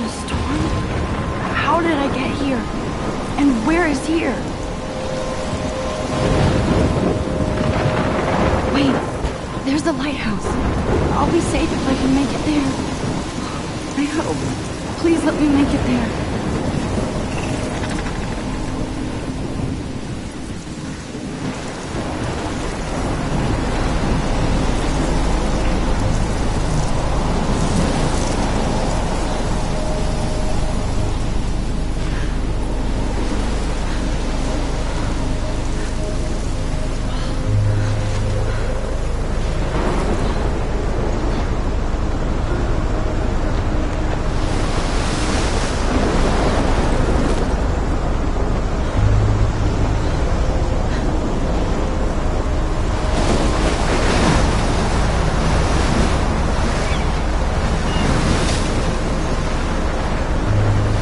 a storm? How did I get here? And where is here? Wait, there's the lighthouse. I'll be safe if I can make it there. I hope. Please let me make it there.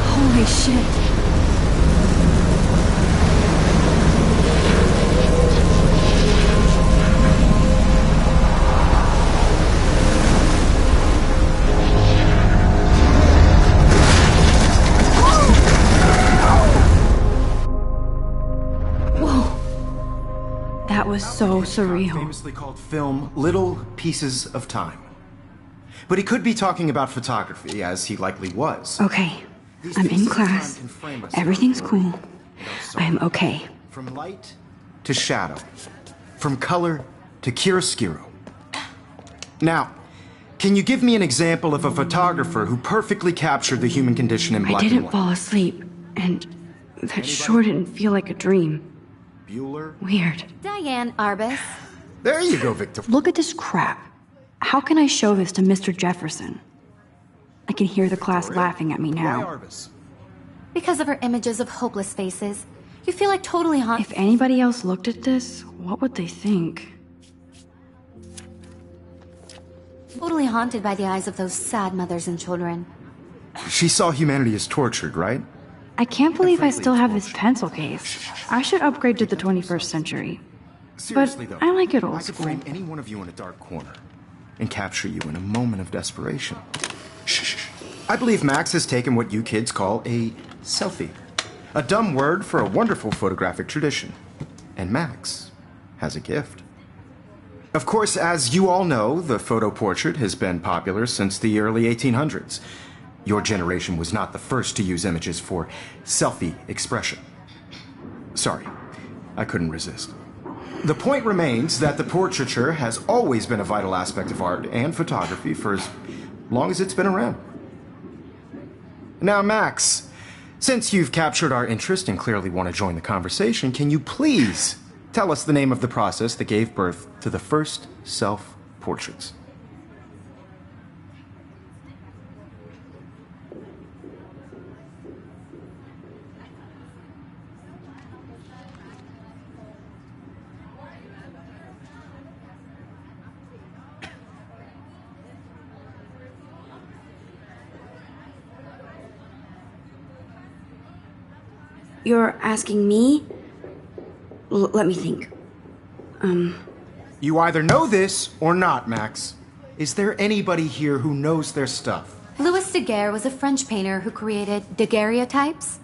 Holy shit. Whoa. That was so surreal. Famously called film Little Pieces of Time. But he could be talking about photography, as he likely was. Okay. I'm in class. Everything's cool. I am okay. From light to shadow. From color to chiaroscuro. Now, can you give me an example of a photographer who perfectly captured the human condition in black and white? I didn't fall asleep, and that sure didn't feel like a dream. Bueller? Weird. Diane Arbus. There you go, Victor. Look at this crap. How can I show this to Mr. Jefferson? I can hear the class laughing at me now. Because of her images of hopeless faces. You feel like totally haunted. If anybody else looked at this, what would they think? Totally haunted by the eyes of those sad mothers and children. She saw humanity as tortured, right? I can't believe I still have this pencil case. I should upgrade to the 21st century. Seriously, But though, I like it old I could school. frame any one of you in a dark corner and capture you in a moment of desperation. Shh. I believe Max has taken what you kids call a selfie. A dumb word for a wonderful photographic tradition. And Max has a gift. Of course, as you all know, the photo portrait has been popular since the early 1800s. Your generation was not the first to use images for selfie expression. Sorry, I couldn't resist. The point remains that the portraiture has always been a vital aspect of art and photography for as long as it's been around. Now, Max, since you've captured our interest and clearly want to join the conversation, can you please tell us the name of the process that gave birth to the first self-portraits? You're asking me? Let me think. You either know this or not, Max. Is there anybody here who knows their stuff? Louis Daguerre was a French painter who created daguerreotypes.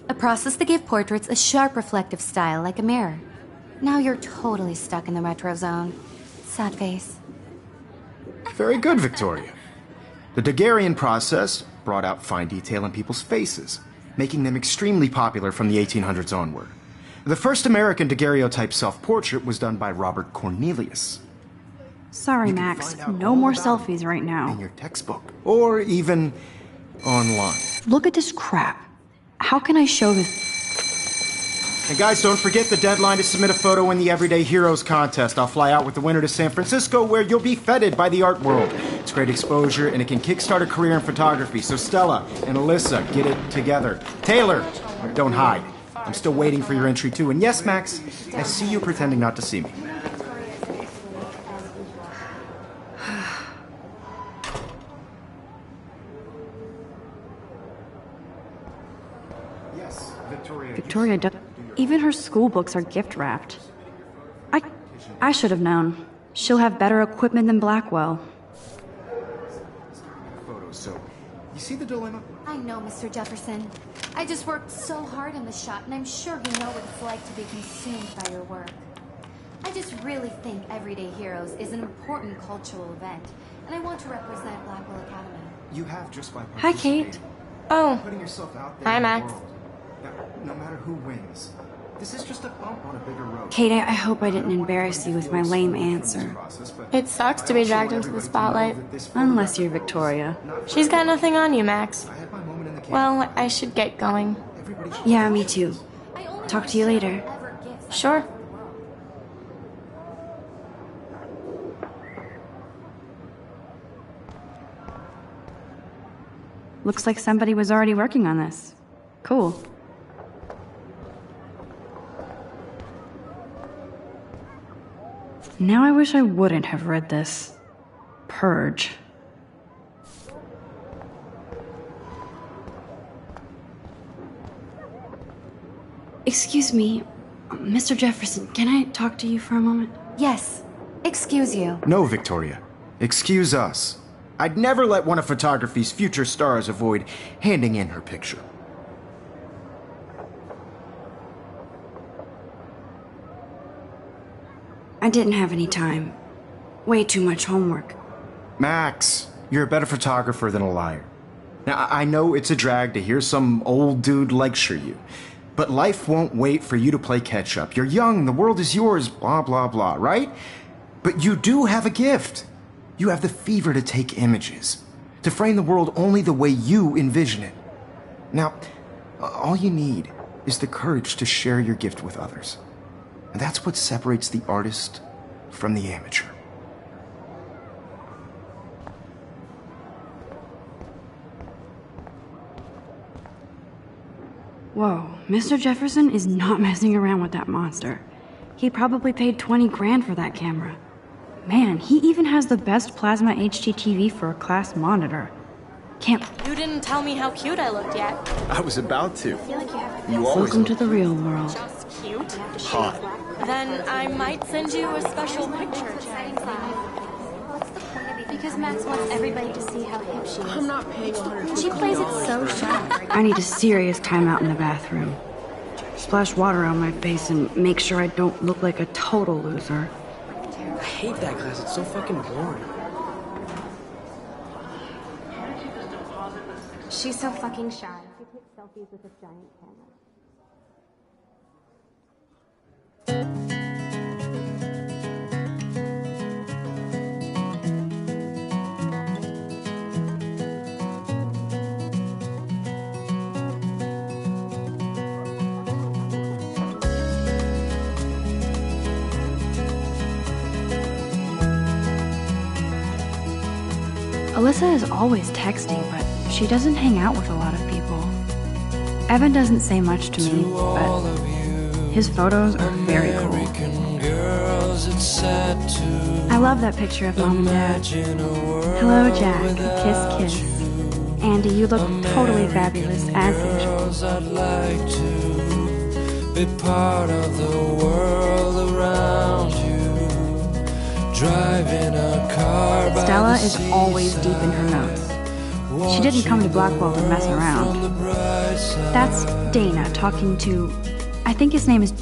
A process that gave portraits a sharp reflective style like a mirror. Now you're totally stuck in the retro zone. Sad face. Very good, Victoria. The Daguerrean process brought out fine detail in people's faces, making them extremely popular from the 1800s onward. The first American daguerreotype self-portrait was done by Robert Cornelius. Sorry, Max. No more selfies right In now. your textbook, or even online. Look at this crap. How can I show this? And guys, don't forget the deadline to submit a photo in the Everyday Heroes contest. I'll fly out with the winner to San Francisco, where you'll be feted by the art world. It's great exposure, and it can kickstart a career in photography. So Stella and Alyssa, get it together. Taylor, don't hide. I'm still waiting for your entry too. And yes, Max, I see you pretending not to see me. Yes, Victoria, even her school books are gift wrapped. I should have known. She'll have better equipment than Blackwell. Photos, so you see the dilemma? I know, Mr. Jefferson. I just worked so hard on the shot, and I'm sure you know what it's like to be consumed by your work. I just really think Everyday Heroes is an important cultural event, and I want to represent Blackwell Academy. You have just by Hi, Kate. Oh, putting yourself out there hi, in the Max. world. No matter who wins, this is just a bump on a bigger road. Kate, I hope I didn't embarrass you with my lame answer. It sucks to be dragged into the spotlight. Unless you're Victoria. She's got nothing on you, Max. Well, I should get going. Yeah, me too. Talk to you later. Sure. Looks like somebody was already working on this. Cool. Now I wish I wouldn't have read this. Purge. Excuse me, Mr. Jefferson, can I talk to you for a moment? Yes. Excuse you. No, Victoria. Excuse us. I'd never let one of photography's future stars avoid handing in her picture. I didn't have any time. Way too much homework. Max, you're a better photographer than a liar. Now, I know it's a drag to hear some old dude lecture you, but life won't wait for you to play catch-up. You're young, the world is yours, blah, blah, blah, right? But you do have a gift. You have the fever to take images, to frame the world only the way you envision it. Now, all you need is the courage to share your gift with others. And that's what separates the artist from the amateur. Whoa, Mr. Jefferson is not messing around with that monster. He probably paid 20 grand for that camera. Man, he even has the best plasma HDTV for a class monitor. Can't... You didn't tell me how cute I looked yet. I was about to. You Welcome to the real world. Just cute. hot. Then I might send you a special picture. Because Max wants everybody to see how hip she is. I'm not paying $150. She plays it so shy. I need a serious timeout in the bathroom. Splash water on my face and make sure I don't look like a total loser. I hate that class. It's so fucking boring. She's so fucking shy. She takes selfies with a giant camera. Alyssa is always texting, but she doesn't hang out with a lot of people. Evan doesn't say much to me, but his photos are very cool. I love that picture of Mom and Dad. Hello, Jack. Kiss, kiss. Andy, you look totally fabulous, as usual. I'd like to be part of the world around you. Driving a car by Stella the is always deep in her notes. She didn't come to Blackwell to mess around. That's Dana talking to... I think his name is...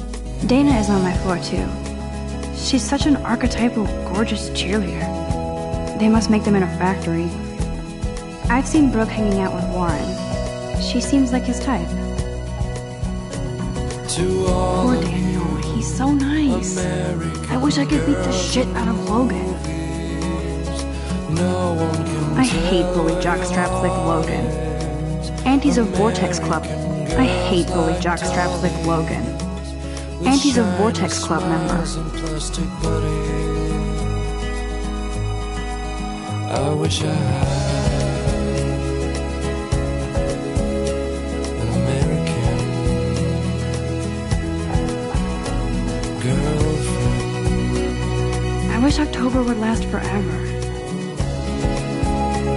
Dana is on my floor too. She's such an archetypal, gorgeous cheerleader. They must make them in a factory. I've seen Brooke hanging out with Warren. She seems like his type. Poor Daniel, he's so nice. I wish I could beat the shit out of Logan. I hate bully jockstraps like Logan. And he's a Vortex Club. I hate bully jockstraps like Logan. And he's a Vortex Club member. I wish I had an American girlfriend. I wish October would last forever.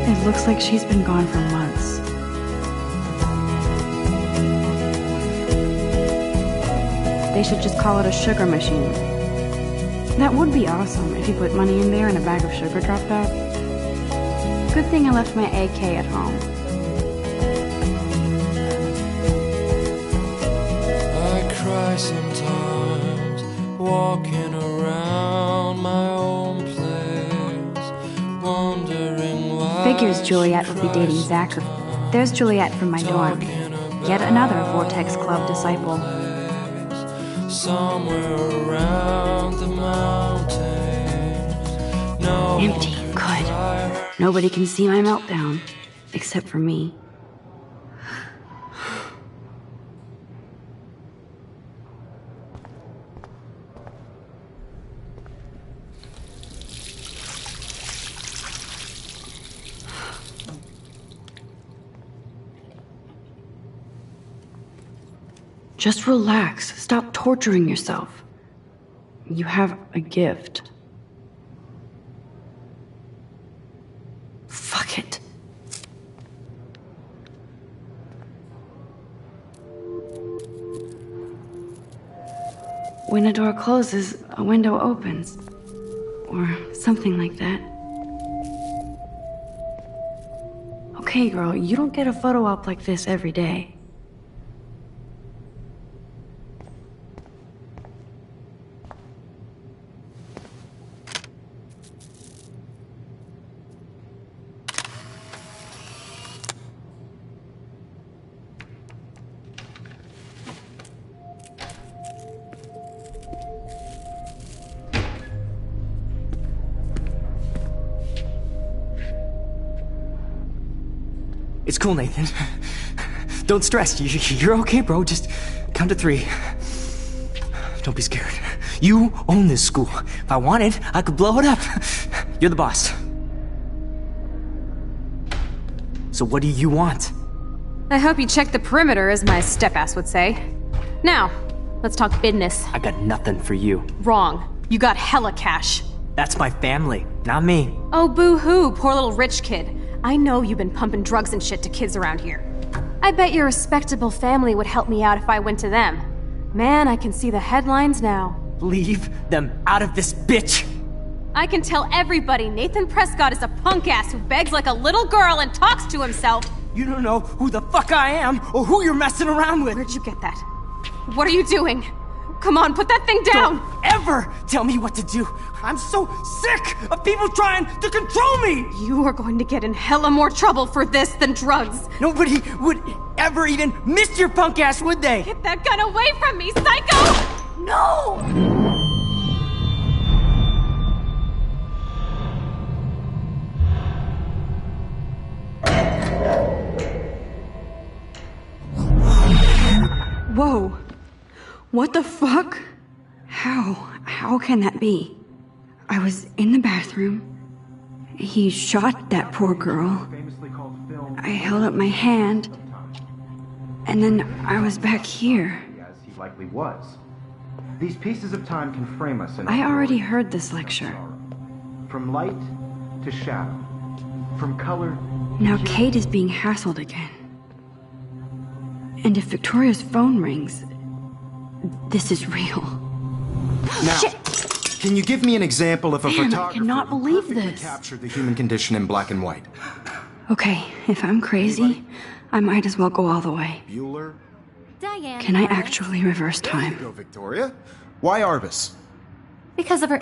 It looks like she's been gone for months. They should just call it a sugar machine. That would be awesome if you put money in there and a bag of sugar dropped out. Good thing I left my AK at home. I cry sometimes, walking around my own place, wondering why. Figures Juliet would be dating Zach. There's Juliet from my dorm. Yet another Vortex Club disciple. Somewhere around the mountains. No. Empty. Good. Nobody can see my meltdown. Except for me. Just relax. Stop torturing yourself. You have a gift. Fuck it. When a door closes, a window opens. Or something like that. Okay, girl, you don't get a photo op like this every day. It's cool, Nathan. Don't stress. You're okay, bro. Just count to 3. Don't be scared. You own this school. If I wanted, I could blow it up. You're the boss. So what do you want? I hope you checked the perimeter, as my step-ass would say. Now, let's talk business. I got nothing for you. Wrong. You got hella cash. That's my family, not me. Oh, boo-hoo, poor little rich kid. I know you've been pumping drugs and shit to kids around here. I bet your respectable family would help me out if I went to them. Man, I can see the headlines now. Leave them out of this bitch! I can tell everybody Nathan Prescott is a punk ass who begs like a little girl and talks to himself. You don't know who the fuck I am or who you're messing around with. Where'd you get that? What are you doing? Come on, put that thing down! Don't ever tell me what to do! I'm so sick of people trying to control me! You are going to get in hella more trouble for this than drugs. Nobody would ever even miss your punk ass, would they? Get that gun away from me, psycho! No! Whoa. What the fuck? How can that be? I was in the bathroom. He shot that poor girl. I held up my hand. And then I was back here. As he likely was. These pieces of time can frame us in I already heard this lecture. From light to shadow. From color. Now Kate is being hassled again. And if Victoria's phone rings, this is real. Now, Shit! Can you give me an example of a Man, I photographer cannot who believe perfectly this. captured the human condition in black and white? Okay, if I'm crazy, I might as well go all the way. Bueller? Diane. Can I actually reverse There you time? go, Victoria. Why Arbus? Because of her.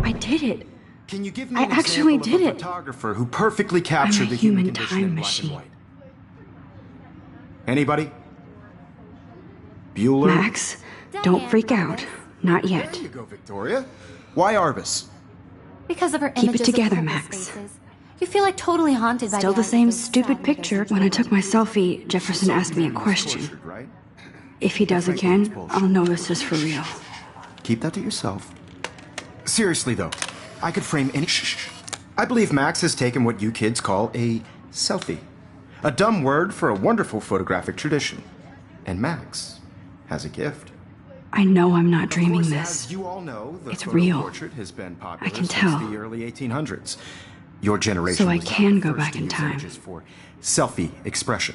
I did it. Can you give me I an actually example did of a it. photographer who perfectly captured the human human condition time in black machine. and white? Anybody? Bueller? Max, don't freak out. Not yet. There you go, Victoria. Why Arbus? Because of her Keep it images together, of homeless Max. faces. You feel like totally haunted by Still the eyes of same those stupid sad picture. mothers When I and took my children. selfie, Jefferson asked me a question. Tortured, right? If he does again, I'll know this is for real. Keep that to yourself. Seriously, though, I could frame any. Shh. I believe Max has taken what you kids call a selfie. A dumb word for a wonderful photographic tradition. And Max has a gift. I know I'm not Of dreaming course, this. as you all know, the It's photo real. portrait has been popular I can since tell. the early 1800s. Your generation So I was not can the go first back to in use time. images for selfie expression.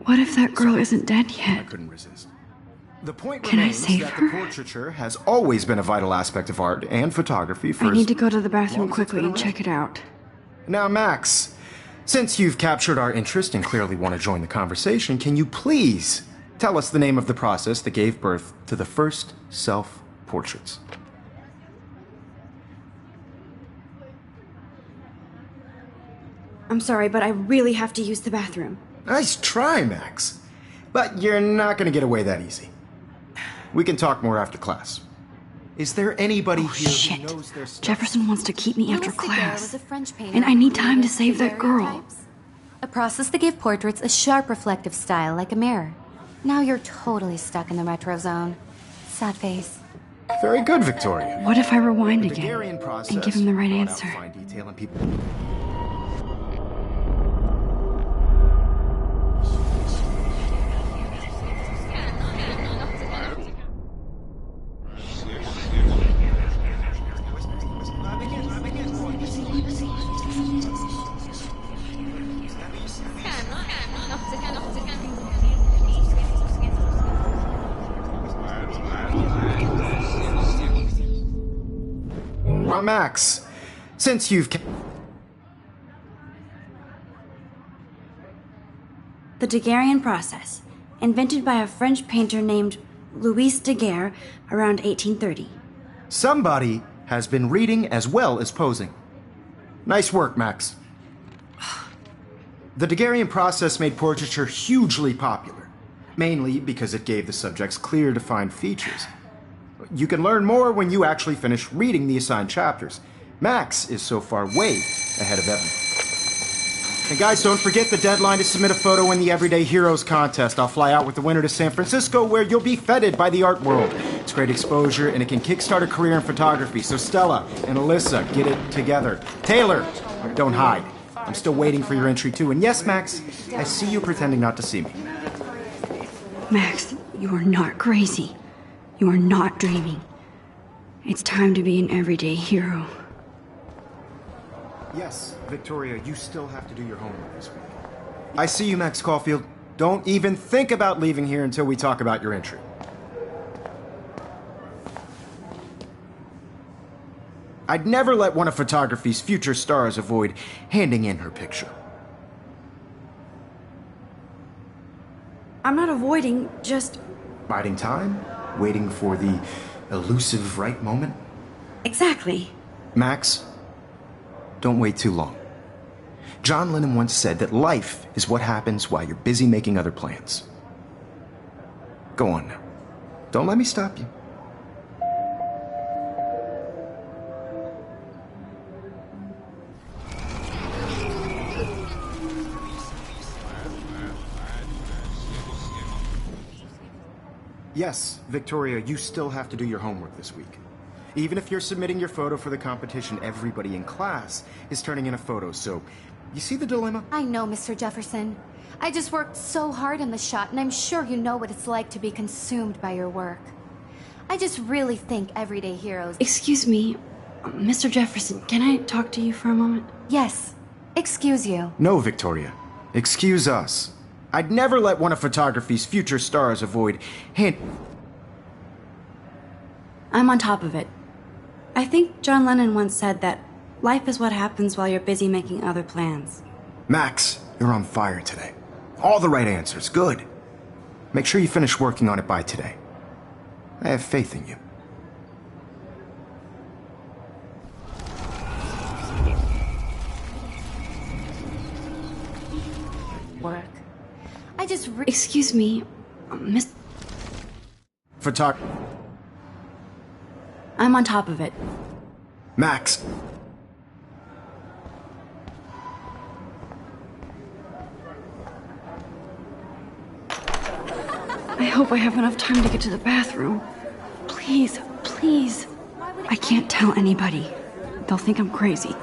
What if that girl isn't dead I yet? couldn't resist. The point Can I remains save that her? the portraiture has always been a vital aspect of art and photography for I as need to go to the long bathroom as it's quickly been and around. check it out. Now, Max, since you've captured our interest and clearly want to join the conversation, can you please tell us the name of the process that gave birth to the first self-portraits? I'm sorry, but I really have to use the bathroom. Nice try, Max. But you're not going to get away that easy. We can talk more after class. Is there anybody here Shit. who knows their stuff? Jefferson wants to keep me after Louis Daguerre class. was a French painter And I need who time to created save that girl. daguerreotypes, a process that gave portraits a sharp reflective style like a mirror. Now you're totally stuck in the retro zone. Sad face. Very good, Victoria. What if I rewind The again Daguerrean process and give him the right brought out answer? fine detail in people. Now, Max, since you've The Daguerrean process, invented by a French painter named Louis Daguerre around 1830. somebody has been reading as well as posing. Nice work, Max. The Daguerrean process made portraiture hugely popular, mainly because it gave the subjects clear, defined features. You can learn more when you actually finish reading the assigned chapters. Max is so far way ahead of Evan. And guys, don't forget the deadline to submit a photo in the Everyday Heroes contest. I'll fly out with the winner to San Francisco, where you'll be feted by the art world. It's great exposure, and it can kickstart a career in photography. So Stella and Alyssa, get it together. Taylor, don't hide. I'm still waiting for your entry too. And yes, Max, I see you pretending not to see me. Max, you are not crazy. You are not dreaming. It's time to be an everyday hero. Yes, Victoria, you still have to do your homework this week. I see you, Max Caulfield. Don't even think about leaving here until we talk about your entry. I'd never let one of photography's future stars avoid handing in her picture. I'm not avoiding, just... Biding time, waiting for the elusive right moment. Exactly. Max, don't wait too long. John Lennon once said that life is what happens while you're busy making other plans. Go on now. Don't let me stop you. Yes, Victoria, you still have to do your homework this week. Even if you're submitting your photo for the competition, everybody in class is turning in a photo, so you see the dilemma? I know, Mr. Jefferson. I just worked so hard on the shot, and I'm sure you know what it's like to be consumed by your work. I just really think Everyday Heroes... Excuse me, Mr. Jefferson, can I talk to you for a moment? Yes. Excuse you. No, Victoria. Excuse us. I'd never let one of photography's future stars avoid I'm on top of it. I think John Lennon once said that life is what happens while you're busy making other plans. Max, you're on fire today. All the right answers. Good. Make sure you finish working on it by today. I have faith in you. Work. I just Excuse me, Miss... I'm on top of it. Max. I hope I have enough time to get to the bathroom. Please, please. I can't tell anybody. They'll think I'm crazy.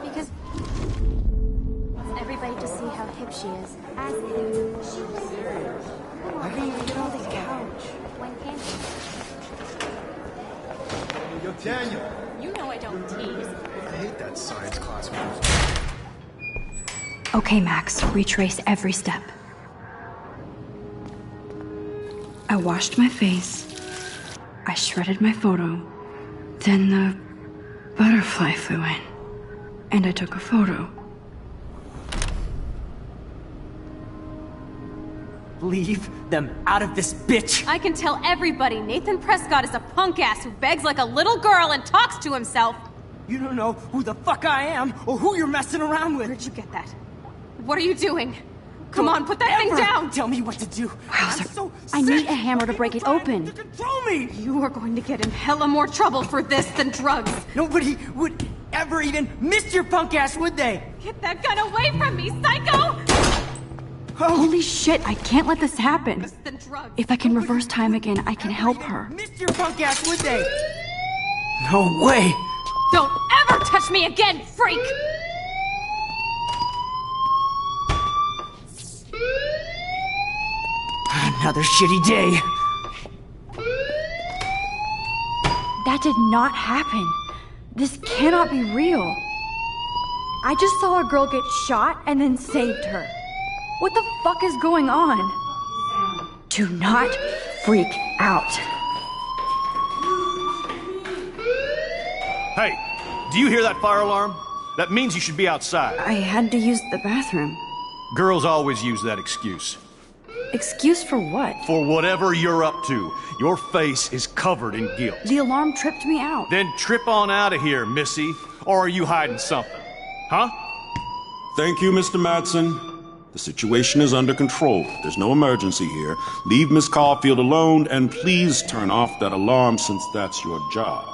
Because everybody to see how hip she is. As I can't even get on the couch. When can Yo, Daniel. You know I don't tease. I hate that science class. Okay, Max, retrace every step. I washed my face. I shredded my photo. Then the butterfly flew in. And I took a photo. Leave them out of this bitch! I can tell everybody Nathan Prescott is a punk ass who begs like a little girl and talks to himself. You don't know who the fuck I am or who you're messing around with. Where'd you get that? What are you doing? Come on, put that thing down! Tell me what to do. Wowzer. I'm so I need sick a hammer to break it of open. trying to control me! You are going to get in hella more trouble for this than drugs. Nobody would ever even miss your punk ass, would they? Get that gun away from me, psycho! Holy shit, I can't let this happen. Worse than drugs. If I can reverse time again, I can help her. Miss your punk ass, would they? No way! Don't ever touch me again, freak! Another shitty day. That did not happen. This cannot be real. I just saw a girl get shot and then saved her. What the fuck is going on? Do not freak out. Hey, do you hear that fire alarm? That means you should be outside. I had to use the bathroom. Girls always use that excuse. Excuse for what? For whatever you're up to, your face is covered in guilt. The alarm tripped me out. Then trip on out of here, Missy. Or are you hiding something? Huh? Thank you, Mr. Madsen. The situation is under control. There's no emergency here. Leave Miss Caulfield alone, and please turn off that alarm since that's your job.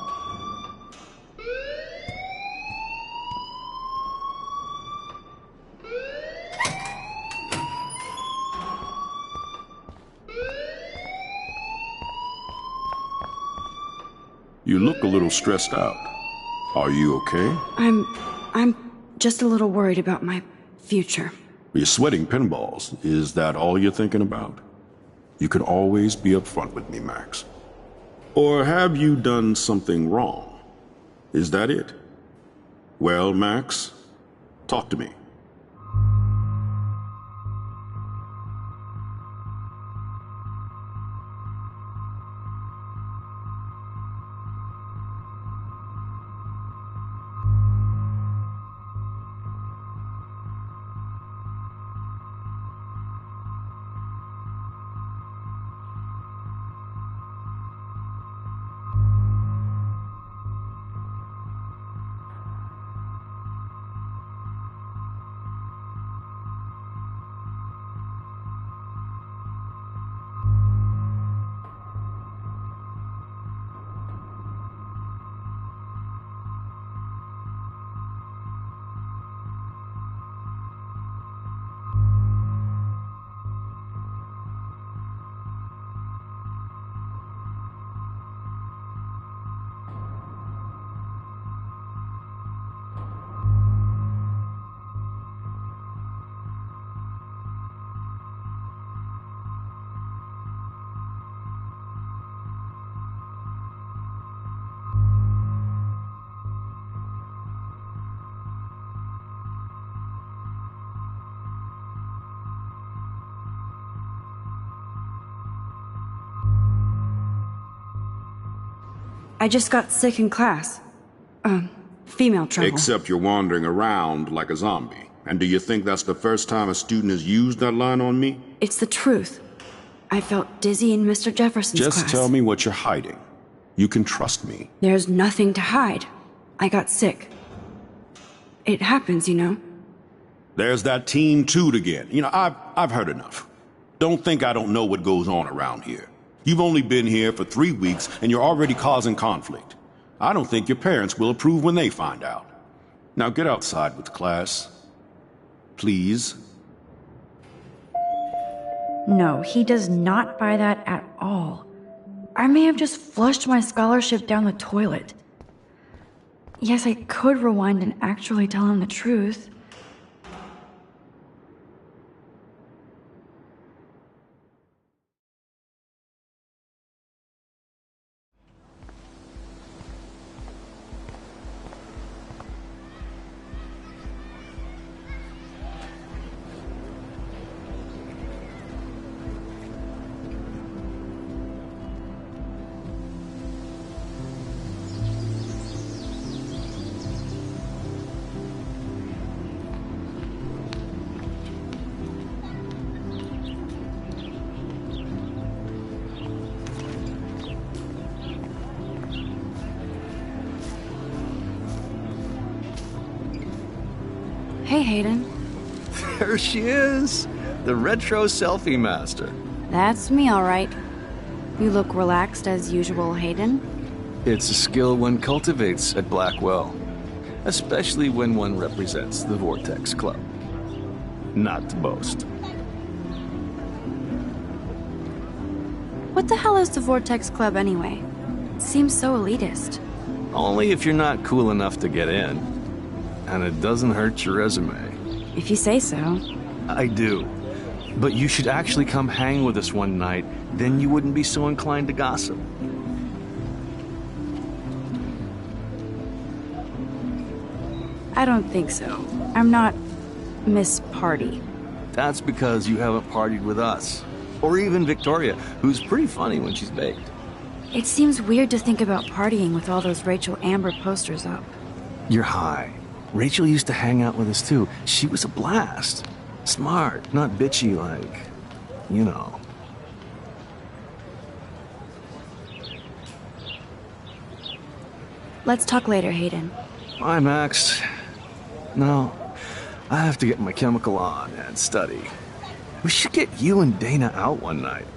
You look a little stressed out. Are you okay? I'm just a little worried about my future. You're sweating pinballs. Is that all you're thinking about? You can always be upfront with me, Max. Or have you done something wrong? Is that it? Well, Max, talk to me. I just got sick in class. Female trouble. Except you're wandering around like a zombie. And do you think that's the first time a student has used that line on me? It's the truth. I felt dizzy in Mr. Jefferson's class. Just tell me what you're hiding. You can trust me. There's nothing to hide. I got sick. It happens, you know. There's that Team Toot again. You know, I've heard enough. Don't think I don't know what goes on around here. You've only been here for 3 weeks, and you're already causing conflict. I don't think your parents will approve when they find out. Now get outside with class. Please. No, he does not buy that at all. I may have just flushed my scholarship down the toilet. Yes, I could rewind and actually tell him the truth. Hey, Hayden. There she is, the retro selfie master. That's me, all right. You look relaxed as usual, Hayden. It's a skill one cultivates at Blackwell, especially when one represents the Vortex Club. Not to boast. What the hell is the Vortex Club anyway? It seems so elitist. Only if you're not cool enough to get in. And it doesn't hurt your resume. If you say so. I do. But you should actually come hang with us one night, then you wouldn't be so inclined to gossip. I don't think so. I'm not Miss Party. That's because you haven't partied with us. Or even Victoria, who's pretty funny when she's baked. It seems weird to think about partying with all those Rachel Amber posters up. You're high. Rachel used to hang out with us too. She was a blast. Smart, not bitchy like, you know. Let's talk later, Hayden. Bye, Max. No, I have to get my chemical on and study. We should get you and Dana out one night.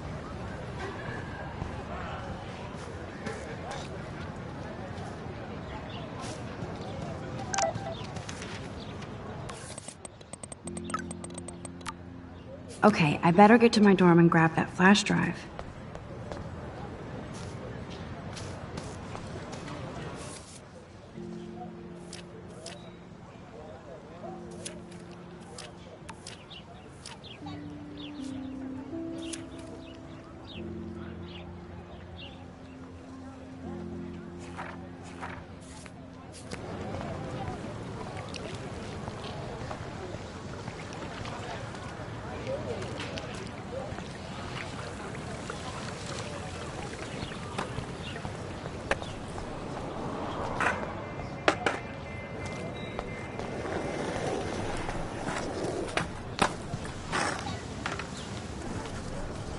Okay, I better get to my dorm and grab that flash drive.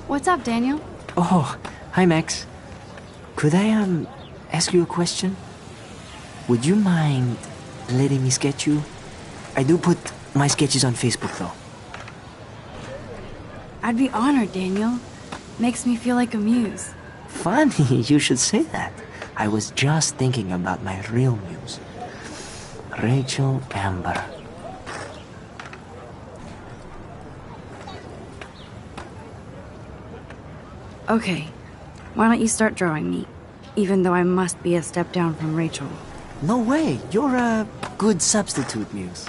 What's up, Daniel? Oh, hi, Max. Could I, ask you a question? Would you mind letting me sketch you? I do put my sketches on Facebook, though. I'd be honored, Daniel. Makes me feel like a muse. Funny, you should say that. I was just thinking about my real muse. Rachel Amber. Okay, why don't you start drawing me? Even though I must be a step down from Rachel. No way, you're a good substitute muse.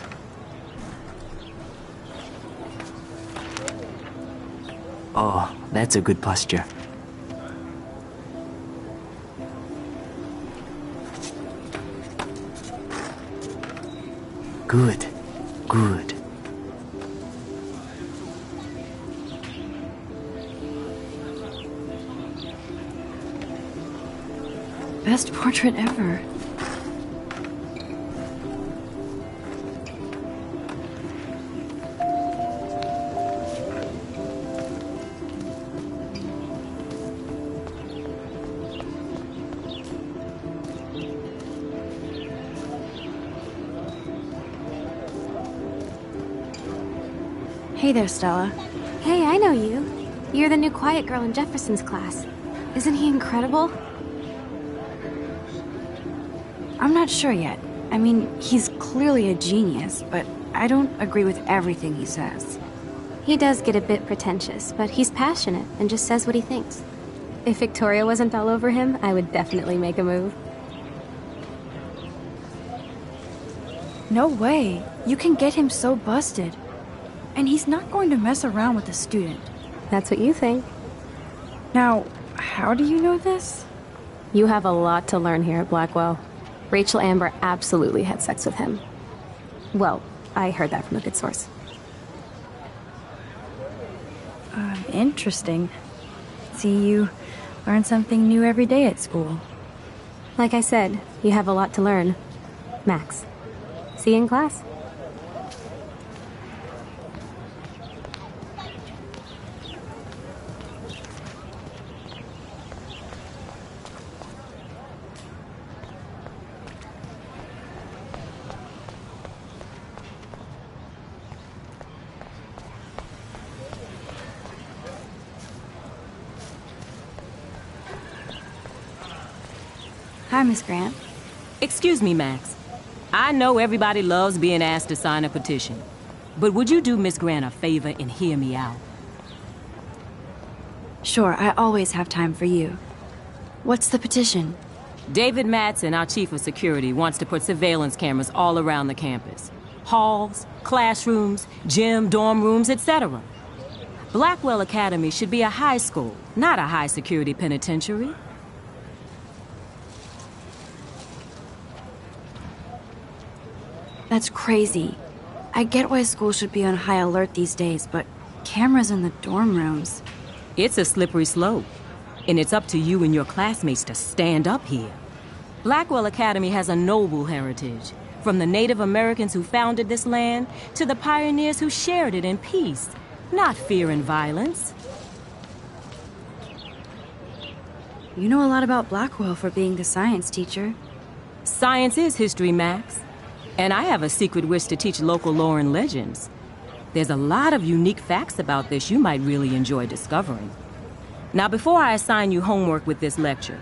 Oh, that's a good posture. Good, good. Best portrait ever. Hey there, Stella. Hey, I know you. You're the new quiet girl in Jefferson's class. Isn't he incredible? I'm not sure yet. I mean, he's clearly a genius, but I don't agree with everything he says. He does get a bit pretentious, but he's passionate and just says what he thinks. If Victoria wasn't all over him, I would definitely make a move. No way. You can get him so busted. And he's not going to mess around with a student. That's what you think. Now, how do you know this? You have a lot to learn here at Blackwell. Rachel Amber absolutely had sex with him. Well, I heard that from a good source. Interesting. See, you learn something new every day at school. Like I said, you have a lot to learn. Max, see you in class. Hi, Miss Grant. Excuse me, Max. I know everybody loves being asked to sign a petition, but would you do Miss Grant a favor and hear me out? Sure, I always have time for you. What's the petition? David Madsen, our chief of security, wants to put surveillance cameras all around the campus. Halls, classrooms, gym, dorm rooms, etc. Blackwell Academy should be a high school, not a high-security penitentiary. That's crazy. I get why school should be on high alert these days, but cameras in the dorm rooms... It's a slippery slope, and it's up to you and your classmates to stand up here. Blackwell Academy has a noble heritage, from the Native Americans who founded this land to the pioneers who shared it in peace, not fear and violence. You know a lot about Blackwell for being the science teacher. Science is history, Max. And I have a secret wish to teach local lore and legends. There's a lot of unique facts about this you might really enjoy discovering. Now, before I assign you homework with this lecture,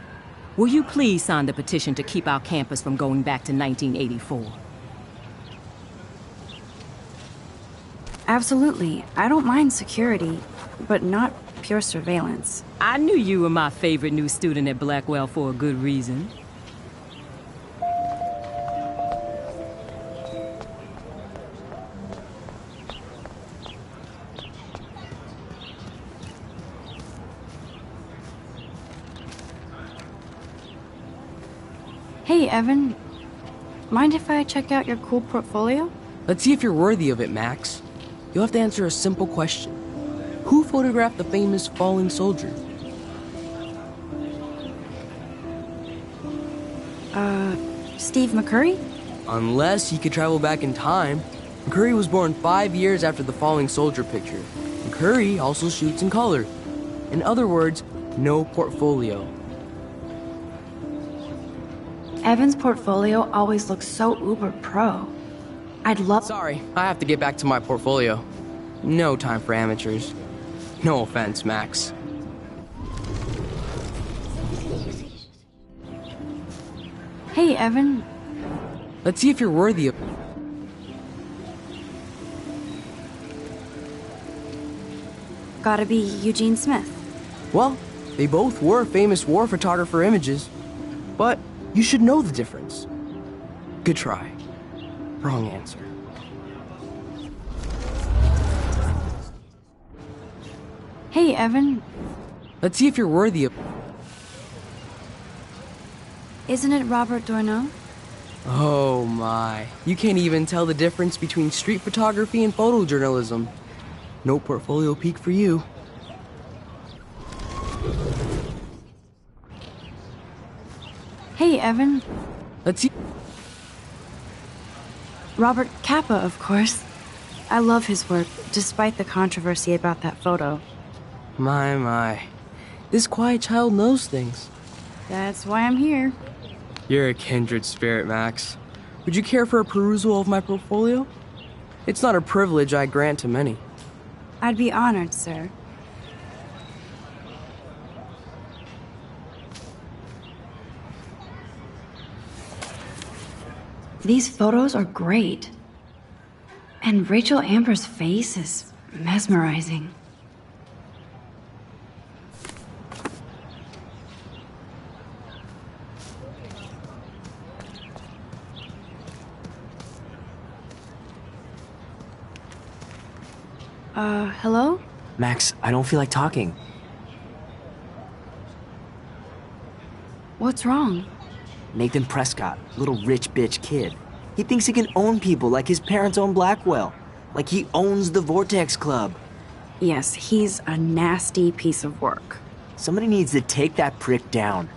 will you please sign the petition to keep our campus from going back to 1984? Absolutely. I don't mind security, but not pure surveillance. I knew you were my favorite new student at Blackwell for a good reason. Hey, Evan. Mind if I check out your cool portfolio? Let's see if you're worthy of it, Max. You'll have to answer a simple question. Who photographed the famous falling soldier? Steve McCurry? Unless he could travel back in time. McCurry was born 5 years after the falling soldier picture. McCurry also shoots in color. In other words, no portfolio. Evan's portfolio always looks so uber pro. I'd love... Sorry, I have to get back to my portfolio. No time for amateurs. No offense, Max. Hey, Evan. Let's see if you're worthy of... Gotta be Eugene Smith. Well, they both were famous war photographer images. But you should know the difference. Good try. Wrong answer. Hey, Evan. Let's see if you're worthy of... Isn't it Robert Doisneau? Oh my. You can't even tell the difference between street photography and photojournalism. No portfolio peak for you. Hey, Evan. Let's see. Robert Capa, of course. I love his work, despite the controversy about that photo. My. This quiet child knows things. That's why I'm here. You're a kindred spirit, Max. Would you care for a perusal of my portfolio? It's not a privilege I grant to many. I'd be honored, sir. These photos are great. And Rachel Amber's face is mesmerizing. Hello? Max, I don't feel like talking. What's wrong? Nathan Prescott, little rich bitch kid. He thinks he can own people like his parents own Blackwell. Like he owns the Vortex Club. Yes, he's a nasty piece of work. Somebody needs to take that prick down.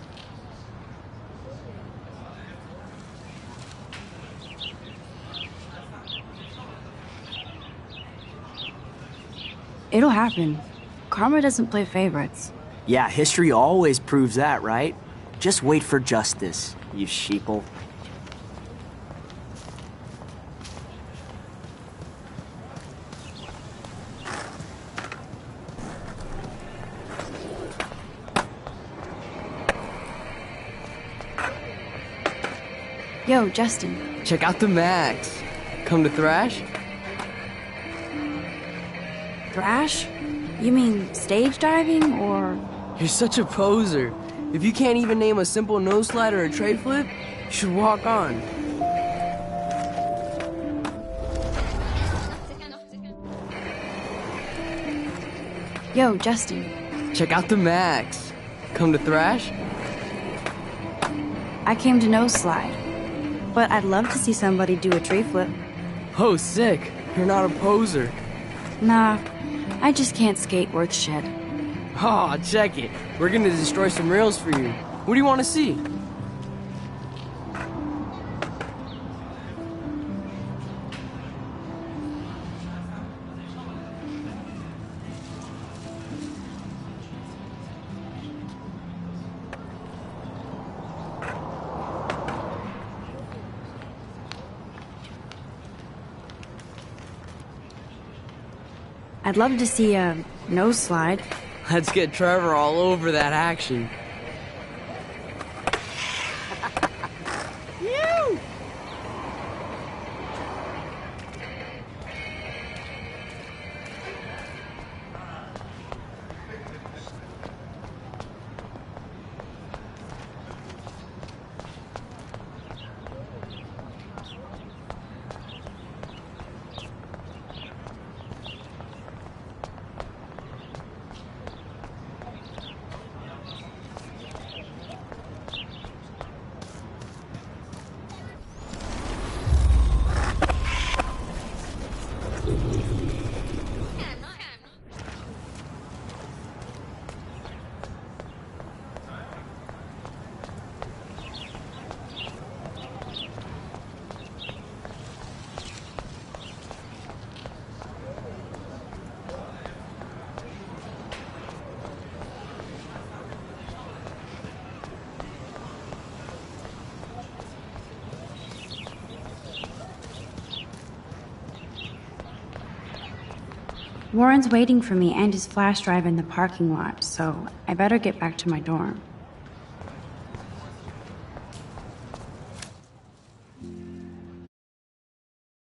It'll happen. Karma doesn't play favorites. Yeah, history always proves that, right? Just wait for justice, you sheeple. Yo, Justin. Check out the Max. Come to thrash? Thrash? You mean stage diving, or...? You're such a poser. If you can't even name a simple nose slide or a tray flip, you should walk on. Yo, Justin. Check out the Max. Come to thrash? I came to nose slide. But I'd love to see somebody do a tree flip. Oh, sick. You're not a poser. Nah, I just can't skate worth shit. Aw, check it. We're gonna destroy some rails for you. What do you want to see? I'd love to see a nose slide. Let's get Trevor all over that action. Warren's waiting for me and his flash drive in the parking lot, so I better get back to my dorm.